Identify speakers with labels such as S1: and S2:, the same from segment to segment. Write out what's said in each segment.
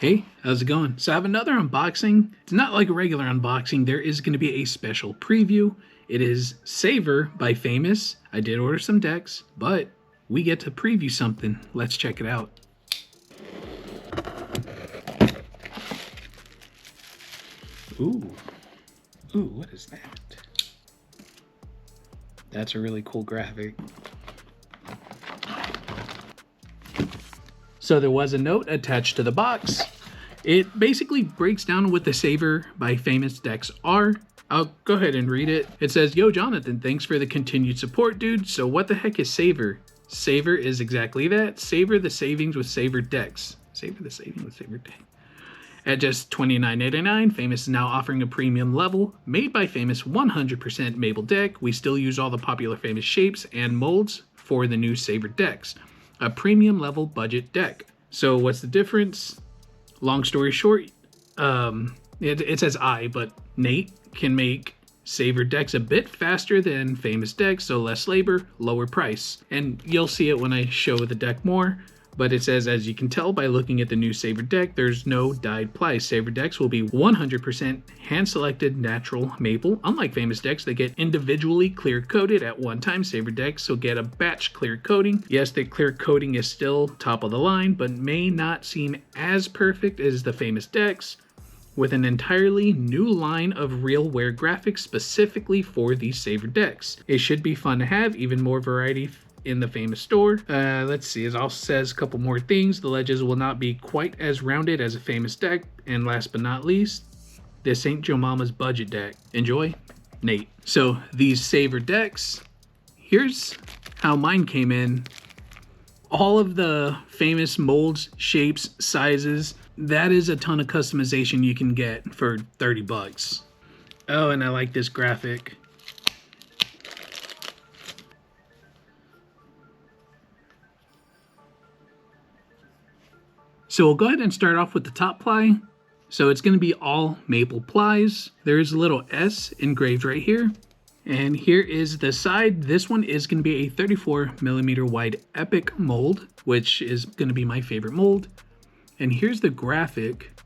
S1: Hey, how's it going? So I have another unboxing. It's not like a regular unboxing. There is going to be a special preview. It is SAYVUR by FAYMÜS. I did order some decks, but we get to preview something. Let's check it out. Ooh, what is that? That's a really cool graphic. So there was a note attached to the box. It basically breaks down what the SAYVUR by FAYMÜS decks are. I'll go ahead and read it. It says, "Yo, Jonathan, thanks for the continued support, dude. So what the heck is SAYVUR? SAYVUR is exactly that. SAYVUR the savings with SAYVUR decks. SAYVUR the savings with SAYVUR decks. At just $29.99, FAYMÜS is now offering a premium level, made by FAYMÜS 100% Maple deck. We still use all the popular FAYMÜS shapes and molds for the new SAYVUR decks. A premium level budget deck." So what's the difference? Long story short, it says but Nate can make SAYVUR decks a bit faster than FAYMÜS decks, so less labor, lower price. And you'll see it when I show the deck more. But it says, as you can tell by looking at the new SAYVUR deck, there's no dyed ply. SAYVUR decks will be 100% hand-selected natural maple. Unlike FAYMÜS decks, they get individually clear-coated at one time. SAYVUR decks will get a batch clear coating. Yes, the clear coating is still top of the line, but may not seem as perfect as the FAYMÜS decks, with an entirely new line of real wear graphics specifically for these SAYVUR decks. It should be fun to have even more variety in the FAYMÜS store. Let's see, it also says a couple more things. The ledges will not be quite as rounded as a FAYMÜS deck. And last but not least, this ain't Joe Mama's budget deck. Enjoy, Nate. So these SAYVUR decks, here's how mine came in. All of the FAYMÜS molds, shapes, sizes, that is a ton of customization you can get for 30 bucks. Oh, and I like this graphic. So we'll go ahead and start off with the top ply. So it's going to be all maple plies. There is a little S engraved right here. And here is the side. This one is going to be a 34mm wide epic mold, which is going to be my favorite mold. And here's the graphic.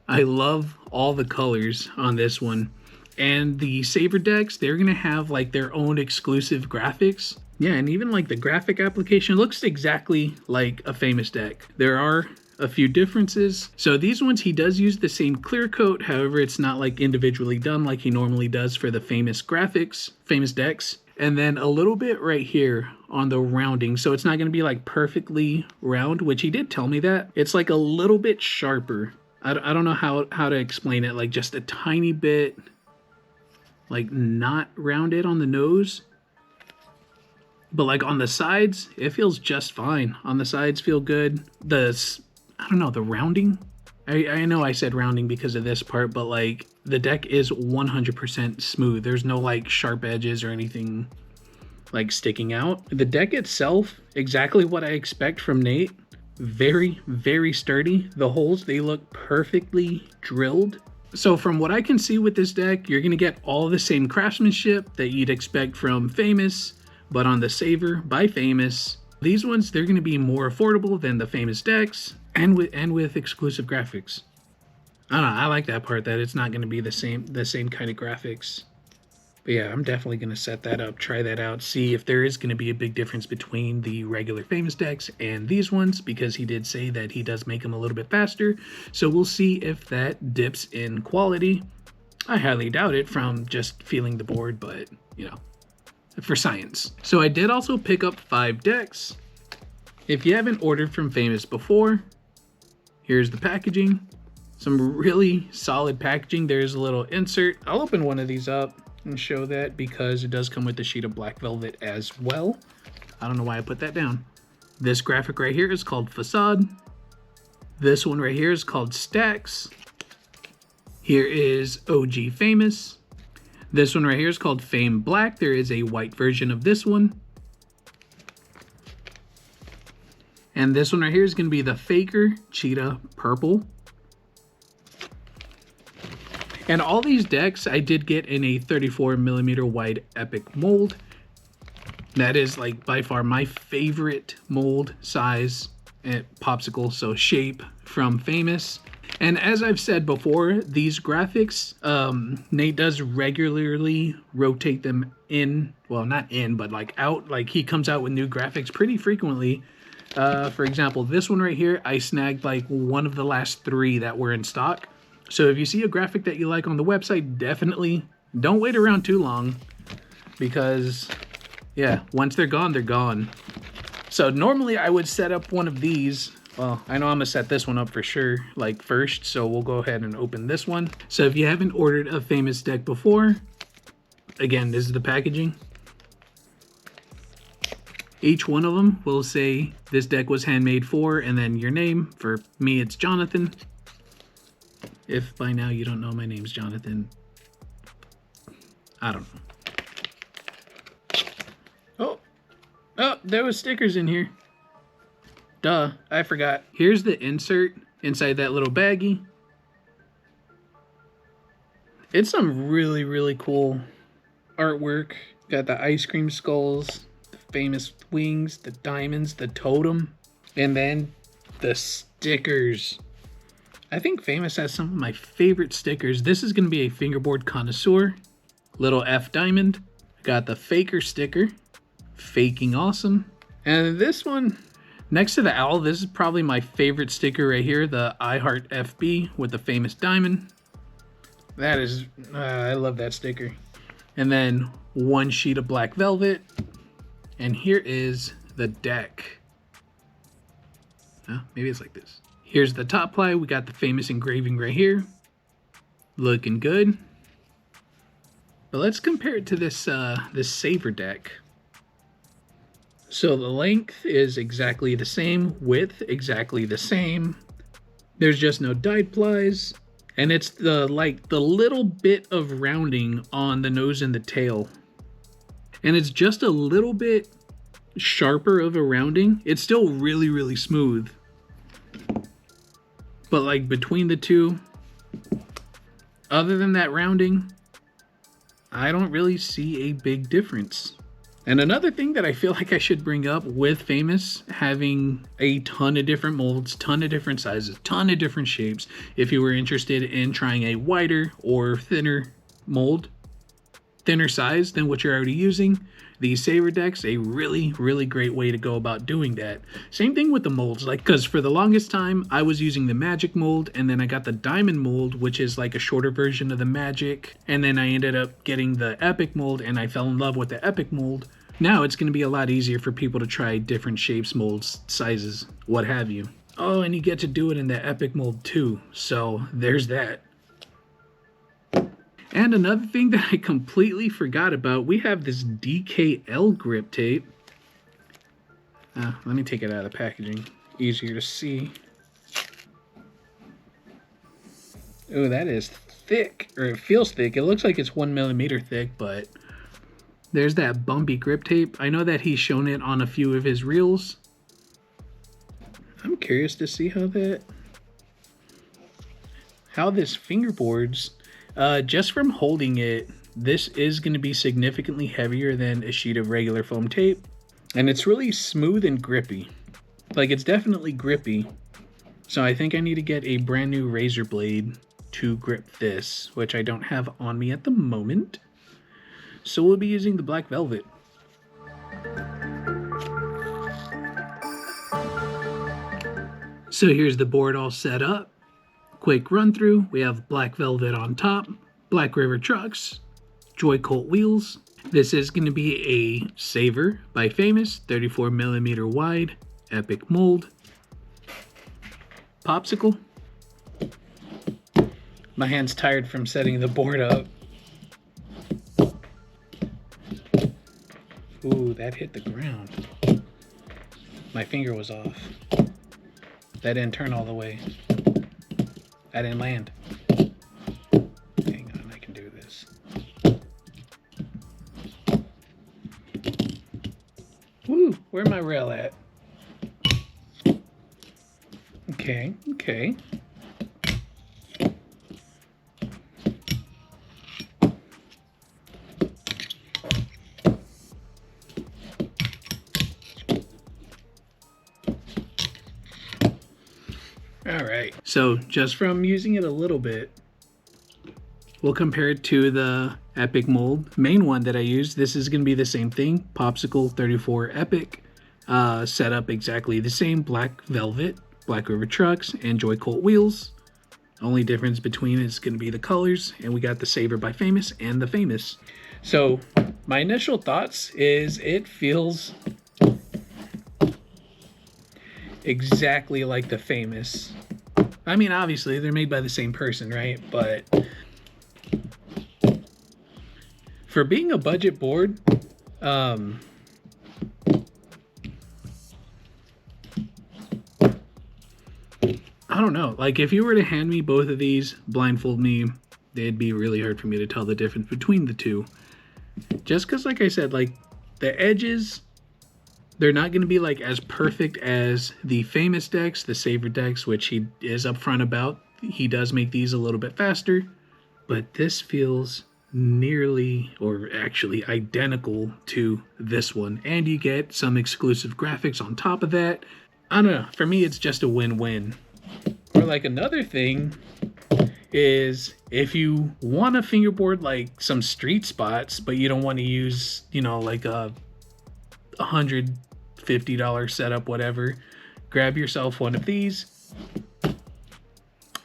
S1: I love all the colors on this one. And the SAYVUR decks, they're going to have like their own exclusive graphics. Yeah, and even like the graphic application looks exactly like a FAYMÜS deck. There are a few differences. So these ones, he does use the same clear coat. However, it's not like individually done like he normally does for the FAYMÜS graphics, FAYMÜS decks. And then a little bit right here on the rounding. So it's not going to be like perfectly round, which he did tell me that. It's like a little bit sharper. I don't know how to explain it. Like just a tiny bit, like not rounded on the nose. But like on the sides, it feels just fine. On the sides feel good. I don't know, the rounding. I know I said rounding because of this part, but like the deck is 100% smooth. There's no like sharp edges or anything like sticking out. The deck itself, exactly what I expect from Nate. Very, very sturdy. The holes, they look perfectly drilled. So from what I can see with this deck, you're going to get all the same craftsmanship that you'd expect from FAYMÜS, but on the SAYVUR by FAYMÜS. These ones, they're going to be more affordable than the FAYMÜS decks and with exclusive graphics. I don't know, I like that part, that it's not going to be the same kind of graphics. But yeah, I'm definitely going to set that up, try that out, see if there is going to be a big difference between the regular FAYMÜS decks and these ones, because he did say that he does make them a little bit faster. So we'll see if that dips in quality. I highly doubt it from just feeling the board, but you know, for science. So I did also pick up 5 decks. If you haven't ordered from FAYMÜS before, here's the packaging. Some really solid packaging. There's a little insert. I'll open one of these up and show that because it does come with a sheet of black velvet as well. I don't know why I put that down. This graphic right here is called Facade. This one right here is called Stacks. Here is OG FAYMÜS. This one right here is called Fame Black. There is a white version of this one. And this one right here is going to be the Faker Cheetah Purple. And all these decks I did get in a 34mm wide epic mold. That is like by far my favorite mold size Popsicle, so shape from FAYMÜS. And as I've said before, these graphics, Nate does regularly rotate them in, well, not in, but like out. Like he comes out with new graphics pretty frequently. For example, this one right here, I snagged like one of the last 3 that were in stock. So if you see a graphic that you like on the website, definitely don't wait around too long, because yeah, once they're gone, they're gone. So normally I would set up one of these. Well, I know I'm gonna set this one up for sure, like first, so we'll go ahead and open this one. So if you haven't ordered a FAYMÜS deck before, again, this is the packaging. Each one of them will say this deck was handmade for, and then your name. For me, it's Jonathan. If by now you don't know my name's Jonathan, I don't know. Oh, there was stickers in here. Duh, I forgot. Here's the insert inside that little baggie. It's some really, really cool artwork. Got the ice cream skulls, the FAYMÜS wings, the diamonds, the totem, and then the stickers. I think FAYMÜS has some of my favorite stickers. This is going to be a fingerboard connoisseur. Little F diamond. Got the faker sticker. Faking awesome. And this one, next to the owl, this is probably my favorite sticker right here, the I Heart FB with the FAYMÜS diamond. That is, I love that sticker. And then one sheet of black velvet. And here is the deck. Maybe it's like this. Here's the top ply. We got the FAYMÜS engraving right here. Looking good. But let's compare it to this this SAYVUR deck. So the length is exactly the same, width exactly the same. There's just no dyed plies, and it's the little bit of rounding on the nose and the tail. And it's just a little bit sharper of a rounding. It's still really, really smooth. But like between the two, other than that rounding, I don't really see a big difference. And another thing that I feel like I should bring up with FAYMÜS having a ton of different molds, ton of different sizes, ton of different shapes. If you were interested in trying a wider or thinner mold, thinner size than what you're already using, the SAYVUR deck's a really, really great way to go about doing that. Same thing with the molds, like, because for the longest time I was using the magic mold, and then I got the diamond mold, which is like a shorter version of the magic, and then I ended up getting the epic mold, and I fell in love with the epic mold. Now it's going to be a lot easier for people to try different shapes, molds, sizes, what have you. Oh, and you get to do it in the epic mold too, so there's that. And another thing that I completely forgot about, we have this DKL grip tape. Let me take it out of the packaging. Easier to see. Oh, that is thick, or it feels thick. It looks like it's 1 millimeter thick, but there's that bumpy grip tape. I know that he's shown it on a few of his reels. I'm curious to see how this fingerboards, just from holding it, this is going to be significantly heavier than a sheet of regular foam tape. And it's really smooth and grippy. Like, it's definitely grippy. So I think I need to get a brand new razor blade to grip this, which I don't have on me at the moment. So we'll be using the black velvet. So here's the board all set up. Quick run through. We have black velvet on top, Black River trucks, Joy Colt wheels. This is going to be a SAYVUR by FAYMÜS, 34 millimeter wide, epic mold. Popsicle. My hand's tired from setting the board up. Ooh, that hit the ground. My finger was off. That didn't turn all the way. That didn't land. Hang on, I can do this. Woo, where my rail at? Okay, okay. All right, so just from using it a little bit, we'll compare it to the Epic mold main one that I used. This is going to be the same thing, Popsicle 34 Epic, set up exactly the same, black velvet, Black River trucks, and Joy Colt wheels. Only difference between is going to be the colors, and we got the SAYVUR by FAYMÜS and the FAYMÜS. So my initial thoughts is it feels exactly like the FAYMÜS. I mean, obviously they're made by the same person, right? But for being a budget board, I don't know. Like, if you were to hand me both of these, blindfold me, it'd be really hard for me to tell the difference between the two. Just because, like I said, like, the edges, they're not going to be, like, as perfect as the FAYMÜS decks, the SAYVUR decks, which he is upfront about. He does make these a little bit faster. But this feels nearly, or actually identical to this one. And you get some exclusive graphics on top of that. I don't know. For me, it's just a win-win. Or like another thing is if you want a fingerboard like some street spots, but you don't want to use, you know, like a $150 setup, whatever, grab yourself one of these.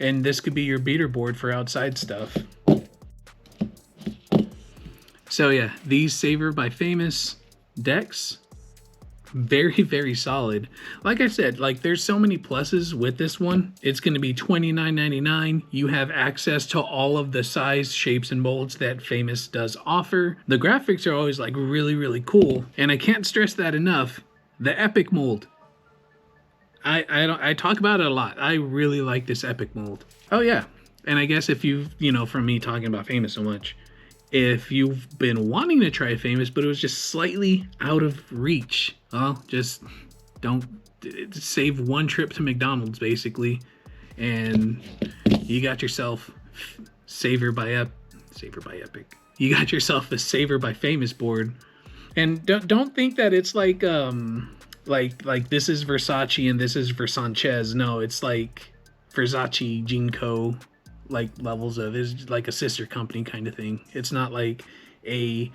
S1: And this could be your beater board for outside stuff. So yeah, these SAYVUR by FAYMÜS decks, very, very solid. Like I said, like there's so many pluses with this one. It's going to be $29.99. You have access to all of the size, shapes, and molds that FAYMÜS does offer. The graphics are always like really, really cool. And I can't stress that enough. The Epic mold. I talk about it a lot. I really like this Epic mold. Oh yeah. And I guess if you've, you know, from me talking about FAYMÜS so much, if you've been wanting to try FAYMÜS, but it was just slightly out of reach, well, just don't save one trip to McDonald's, basically, and you got yourself SAYVUR by Epic. You got yourself a SAYVUR by FAYMÜS board, and don't think that it's like this is Versace and this is Versace. No, it's like Versace, Jinko, like levels of, is like a sister company kind of thing. It's not like a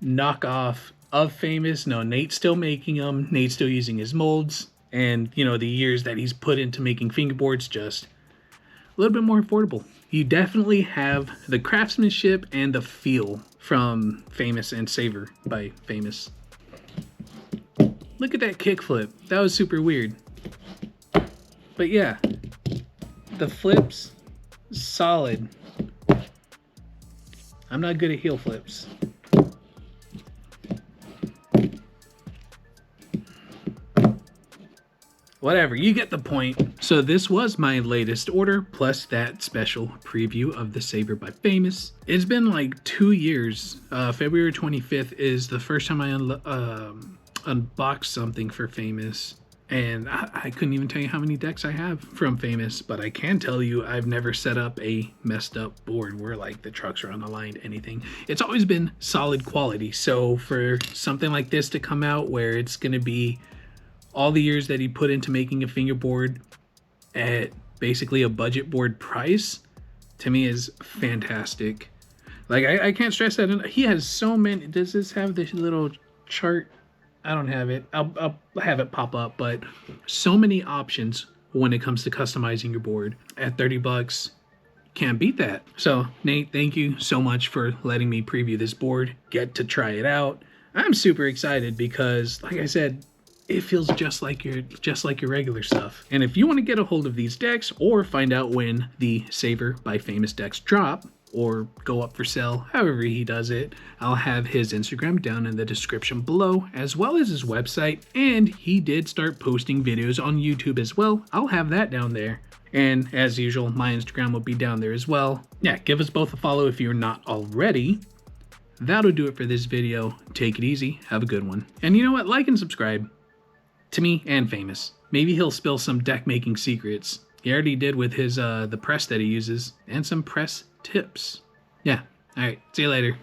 S1: knockoff of FAYMÜS. No, Nate's still making them. Nate's still using his molds, and you know, the years that he's put into making fingerboards, just a little bit more affordable. You definitely have the craftsmanship and the feel from FAYMÜS and SAYVUR by FAYMÜS. Look at that kickflip. That was super weird. But yeah, the flips, solid. I'm not good at heel flips. Whatever, you get the point. So this was my latest order, plus that special preview of the SAYVUR by FAYMÜS. It's been like 2 years. February 25th is the first time I unboxed something for FAYMÜS. And I couldn't even tell you how many decks I have from FAYMÜS, but I can tell you I've never set up a messed up board where like the trucks are unaligned, anything. It's always been solid quality. So for something like this to come out where it's going to be all the years that he put into making a fingerboard at basically a budget board price, to me is fantastic. Like I can't stress that. He has so many. Does this have this little chart? I don't have it. I'll have it pop up, but so many options when it comes to customizing your board at 30 bucks. Can't beat that. So Nate, thank you so much for letting me preview this board, get to try it out. I'm super excited because, like I said, it feels just like your regular stuff. And if you want to get a hold of these decks or find out when the SAYVUR by FAYMÜS decks drop or go up for sale, however he does it, I'll have his Instagram down in the description below, as well as his website. And he did start posting videos on YouTube as well. I'll have that down there. And as usual, my Instagram will be down there as well. Yeah, give us both a follow if you're not already. That'll do it for this video. Take it easy. Have a good one. And you know what? Like and subscribe to me and FAYMÜS. Maybe he'll spill some deck making secrets. He already did with his the press that he uses and some press tips. Yeah. All right. See you later.